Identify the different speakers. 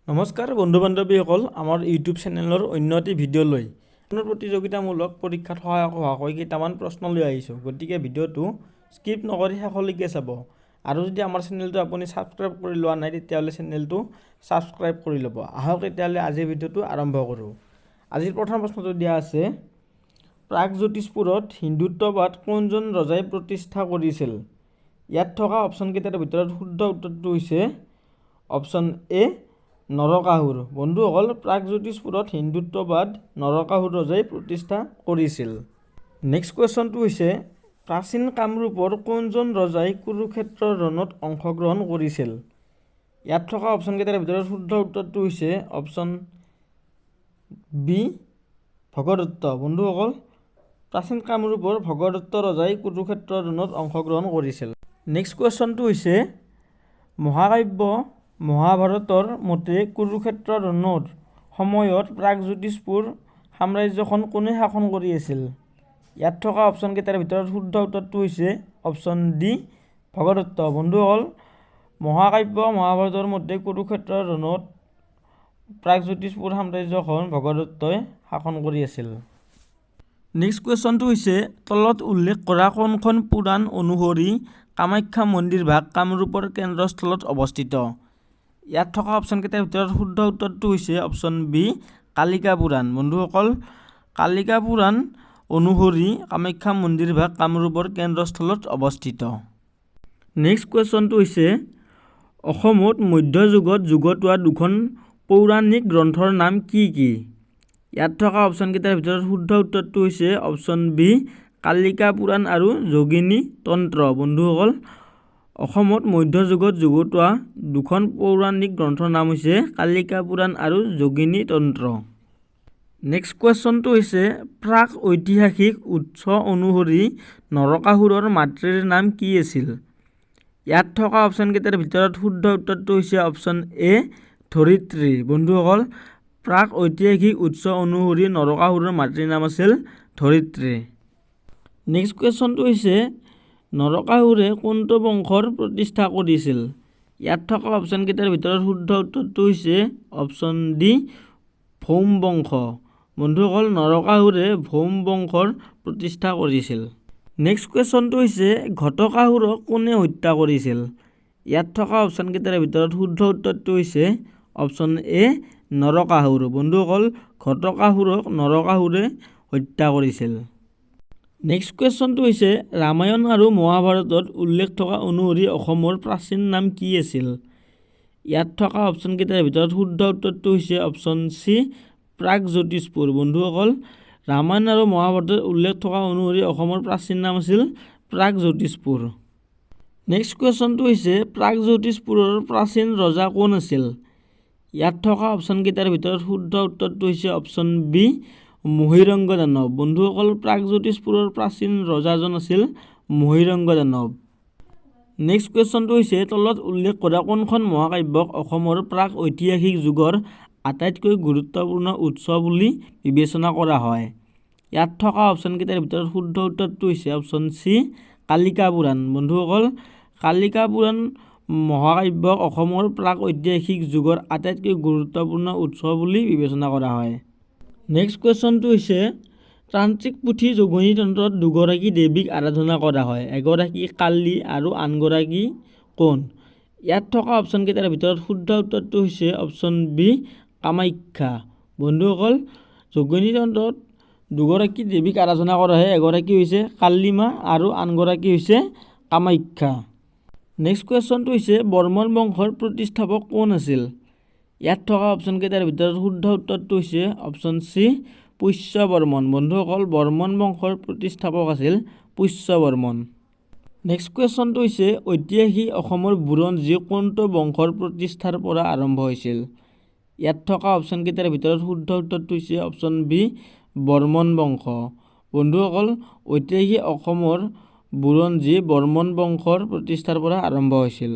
Speaker 1: নমস্কাৰ বন্ধু বান্ধৱীসকল, আমাৰ ইউটিউব চেনেলৰ অন্য এটি ভিডিঅ' লৈ প্ৰতিযোগিতামূলক পৰীক্ষাত সহায়ক হোৱাকৈ কেইটামান প্ৰশ্ন লৈ আহিছোঁ। গতিকে ভিডিঅ'টো স্কিপ নকৰি শেষলৈকে চাব। আৰু যদি আমাৰ চেনেলটো আপুনি ছাবস্ক্ৰাইব কৰি লোৱা নাই তেতিয়াহ'লে চেনেলটো ছাবস্ক্ৰাইব কৰি ল'ব। আহক তেতিয়াহ'লে আজিৰ ভিডিঅ'টো আৰম্ভ কৰোঁ। আজিৰ প্ৰথম প্ৰশ্নটো দিয়া আছে, প্ৰাগজ্যোতিষপুৰত হিন্দুত্ববাদ কোনজন ৰজাই প্ৰতিষ্ঠা কৰিছিল? ইয়াত থকা অপশ্যনকেইটাৰ ভিতৰত শুদ্ধ উত্তৰটো হৈছে অপশ্যন এ নৰকাসুৰ। বন্ধুসকল, প্ৰাগজ্যোতিষপুৰত হিন্দুত্ববাদ নৰকাসুৰ ৰজাই প্ৰতিষ্ঠা কৰিছিল। নেক্সট কুৱেশ্যনটো হৈছে, প্ৰাচীন কামৰূপৰ কোনজন ৰজাই কুৰুক্ষেত্ৰ ৰণত অংশগ্ৰহণ কৰিছিল? ইয়াত থকা অপশ্যনকেইটাৰ ভিতৰত শুদ্ধ উত্তৰটো হৈছে অপশ্যন বি ভগদত্ত। বন্ধুসকল, প্ৰাচীন কামৰূপৰ ভগদত্ত ৰজাই কুৰুক্ষেত্ৰ ৰণত অংশগ্ৰহণ কৰিছিল। নেক্সট কুৱেশ্যনটো হৈছে, মহাকাব্য মহাভাৰতৰ মতে কুৰুক্ষেত্ৰ ৰণৰ সময়ত প্ৰাগজ্যোতিষপুৰ সাম্ৰাজ্যখন কোনে শাসন কৰি আছিল? ইয়াত থকা অপশ্যনকেইটাৰ ভিতৰত শুদ্ধ উত্তৰটো হৈছে অপশ্যন ডি ভগদত্ত। বন্ধুসকল, মহাকাব্য মহাভাৰতৰ মতে কুৰুক্ষেত্ৰ ৰণত প্ৰাগজ্যোতিষপুৰ সাম্ৰাজ্যখন ভগদত্তই শাসন কৰি আছিল। নেক্সট কুৱেশ্যনটো হৈছে, তলত উল্লেখ কৰা কোনখন পুৰাণ অনুসৰি কামাখ্যা মন্দিৰ ভাগ কামৰূপৰ কেন্দ্ৰস্থলত অৱস্থিত? ইয়াত থকা অপশ্যনকেইটাৰ ভিতৰত শুদ্ধ উত্তৰটো হৈছে অপশ্যন বি কালিকা পুৰাণ। বন্ধুসকল, কালিকা পুৰাণ অনুসৰি কামাখ্যা মন্দিৰ ভাগ কামৰূপৰ কেন্দ্ৰস্থলত অৱস্থিত। নেক্সট কুৱেশ্যনটো হৈছে, অসমত মধ্যযুগত যুগটোৱা দুখন পৌৰাণিক গ্ৰন্থৰ নাম কি কি? ইয়াত থকা অপশ্যনকেইটাৰ ভিতৰত শুদ্ধ উত্তৰটো হৈছে অপশ্যন বি কালিকা পুৰাণ আৰু যোগিনী তন্ত্ৰ। বন্ধুসকল, অসমত মধ্যযুগত যুগটোৱা দুখন পৌৰাণিক গ্ৰন্থৰ নাম হৈছে কালিকা পুৰাণ আৰু যোগিনী তন্ত্ৰ। নেক্সট কুৱেশ্যনটো হৈছে, প্ৰাক ঐতিহাসিক উৎস অনুসৰি নৰকাসুৰৰ মাতৃৰ নাম কি আছিল? ইয়াত থকা অপশ্যনকেইটাৰ ভিতৰত শুদ্ধ উত্তৰটো হৈছে অপশ্যন এ ধৰিত্ৰী। বন্ধুসকল, প্ৰাক ঐতিহাসিক উৎস অনুসৰি নৰকাসুৰৰ মাতৃৰ নাম আছিল ধৰিত্ৰী। নেক্সট কুৱেশ্যনটো হৈছে, নৰকাসুৰে কোনটো বংশৰ প্ৰতিষ্ঠা কৰিছিল? ইয়াত থকা অপশ্যনকেইটাৰ ভিতৰত শুদ্ধ উত্তৰটো হৈছে অপশ্যন ডি ভৌম বংশ। বন্ধুসকল, নৰকাসুৰে ভৌম বংশৰ প্ৰতিষ্ঠা কৰিছিল। নেক্সট কুৱেশ্যনটো হৈছে, ঘটকাসুৰক কোনে হত্যা কৰিছিল? ইয়াত থকা অপশ্যনকেইটাৰ ভিতৰত শুদ্ধ উত্তৰটো হৈছে অপশ্যন এ নৰকাসুৰ। বন্ধুসকল, ঘটকাসুৰক নৰকাসুৰে হত্যা কৰিছিল। নেক্সট কুৱেশ্যনটো হৈছে, ৰামায়ণ আৰু মহাভাৰতত উল্লেখ থকা অনুসৰি অসমৰ প্ৰাচীন নাম কি আছিল? ইয়াত থকা অপশ্যনকেইটাৰ ভিতৰত শুদ্ধ উত্তৰটো হৈছে অপশ্যন চি প্ৰাগজ্যোতিষপুৰ। বন্ধুসকল, ৰামায়ণ আৰু মহাভাৰতত উল্লেখ থকা অনুসৰি অসমৰ প্ৰাচীন নাম আছিল প্ৰাগজ্যোতিষপুৰ। নেক্সট কুৱেশ্যনটো হৈছে, প্ৰাগজ্যোতিষপুৰৰ প্ৰাচীন ৰজা কোন আছিল? ইয়াত থকা অপশ্যনকেইটাৰ ভিতৰত শুদ্ধ উত্তৰটো হৈছে অপশ্যন বি মহীৰংগ দানৱ। বন্ধুসকল, প্ৰাগজ্যোতিষপুৰৰ প্ৰাচীন ৰজাজন আছিল মহীৰংগ দানৱ। নেক্সট কুৱেশ্যনটো হৈছে, তলত উল্লেখ কৰা কোনখন মহাকাব্যক অসমৰ প্ৰাক ঐতিহাসিক যুগৰ আটাইতকৈ গুৰুত্বপূৰ্ণ উৎস বুলি বিবেচনা কৰা হয়? ইয়াত থকা অপশ্যনকেইটাৰ ভিতৰত শুদ্ধ উত্তৰটো হৈছে অপশ্যন চি কালিকা পুৰাণ। বন্ধুসকল, কালিকা পুৰাণ মহাকাব্যক অসমৰ প্ৰাক ঐতিহাসিক যুগৰ আটাইতকৈ গুৰুত্বপূৰ্ণ উৎস বুলি বিবেচনা কৰা হয়। নেক্সট কুৱেশ্যনটো হৈছে, তান্ত্ৰিক পুথি যোগিনী তন্ত্ৰত দুগৰাকী দেৱীক আৰাধনা কৰা হয়, এগৰাকী কালী আৰু আনগৰাকী কোন? ইয়াত থকা অপশ্যনকেইটাৰ ভিতৰত শুদ্ধ উত্তৰটো হৈছে অপশ্যন বি কামাখ্যা। বন্ধুসকল, যোগিনী তন্ত্ৰত দুগৰাকী দেৱীক আৰাধনা কৰা হয়, এগৰাকী হৈছে কালী মা আৰু আনগৰাকী হৈছে কামাখ্যা। নেক্সট কুৱেশ্যনটো হৈছে, বৰ্মন বংশৰ প্ৰতিষ্ঠাপক কোন আছিল? ইয়াত থকা অপশ্যনকেইটাৰ ভিতৰত শুদ্ধ উত্তৰটো হৈছে অপশ্যন চি পুষ্য বৰ্মন। বন্ধুসকল, বৰ্মন বংশৰ প্ৰতিষ্ঠাপক আছিল পুষ্য বৰ্মন। নেক্সট কুৱেশ্যনটো হৈছে, ঐতিহাসিক অসমৰ বুৰঞ্জী কোনটো বংশৰ প্ৰতিষ্ঠাৰ পৰা আৰম্ভ হৈছিল? ইয়াত থকা অপশ্যনকেইটাৰ ভিতৰত শুদ্ধ উত্তৰটো হৈছে অপশ্যন বি বৰ্মন বংশ। বন্ধুসকল, ঐতিহাসিক অসমৰ বুৰঞ্জী বৰ্মন বংশৰ প্ৰতিষ্ঠাৰ পৰা আৰম্ভ হৈছিল।